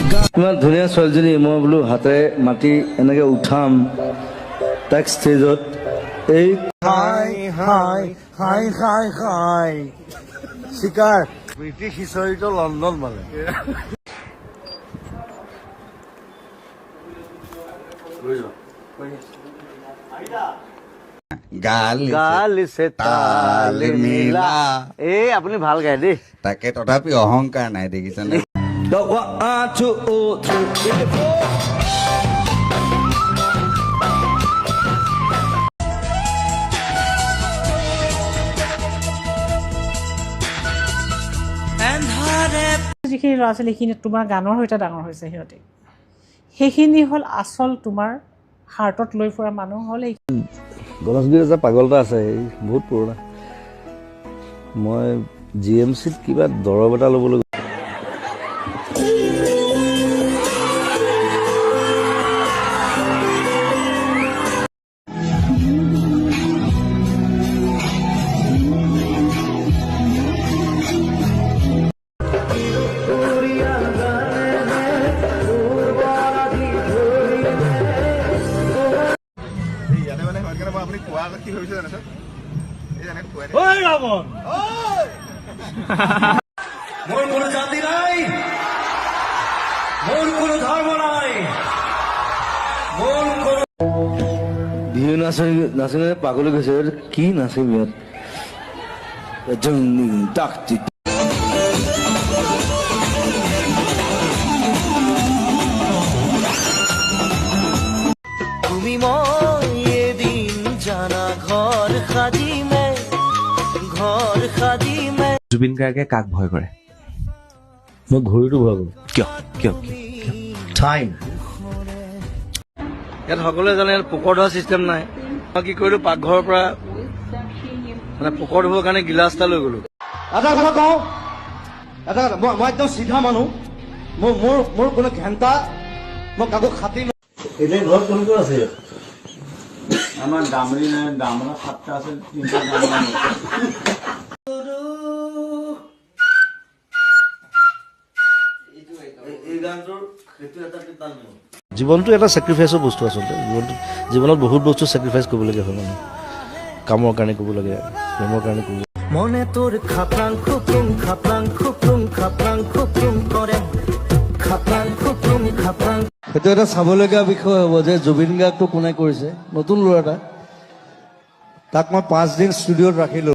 ইমান ধুনীয়া ছোৱালীজনী মই বোলো হাতেৰে মাতি এনেকে উঠাম তাইক ষ্টেজত এই হাই হাই হাই হাই হাই শিকাৰ ব্ৰিটিছ হিষ্টৰীত লণ্ডন মানে গালি সে তাল মিলা এই আপুনি ভাল গায় দেই তাকে তথাপি অহংকাৰ নাই দেখিছেনে যিখিনি ল'ৰা ছোৱালীখিনি তোমাৰ গানৰ সৈতে ডাঙৰ হৈছে সিহঁতে সেইখিনি হ'ল আচল তোমাৰ হাৰ্টত লৈ ফুৰা মানুহ হ'ল এই গণেশগুৰিত এটা পাগল এটা আছে এই বহুত পুৰণা মই GMCত কিবা দৰৱ এটা ল'বলৈ মোৰ কোনো জাতি নাই মোৰ কোনো ধৰ্ম নাই মোৰ কোনো বিহু নাচনি পাগলৈ গৈছে কি নাচিম ইয়াত তুমি মই এদিন জানা ঘৰ সাজিমে জুবিন গাৰ্গে কাক ভয় কৰে মই ঘড়ীটো ভয় কৰোঁ কিয় কিয় টাইম ইয়াত সকলোৱে জানে ইয়াত পোকৰ ধোৱা চিষ্টেম নাই মই কি কৰিলোঁ পাকঘৰৰ পৰা মানে পোকৰ ধুবৰ কাৰণে গিলাচ এটা লৈ গ'লোঁ এটা কথা কওঁ এটা কথা মই একদম চিধা মানুহ মোৰ কোনো ঘেণ্টা মই কাকো খাতি এতিয়া ঘৰত কোন কোন আছে আমাৰ দামৰি নাই দামৰা 7টা আছে 3টা দামৰা জীৱনটো এটা ছেক্ৰিফাইচৰ বস্তু আচলতে জীৱনত বহুত বস্তু ছেক্ৰিফাইচ কৰিবলগীয়া হয় মানে কামৰ কাৰণে কৰিব লাগে প্ৰেমৰ কাৰণে কৰিব মনে তোৰ খাপলাং খুপুং কৰে খাপলাং সেইটো এটা চাবলগীয়া বিষয় হ'ব যে জুবিন গাৰ্গটো কোনে কৰিছে নতুন ল'ৰা এটা তাক মই 5 দিন ষ্টুডিঅ'ত ৰাখিলোঁ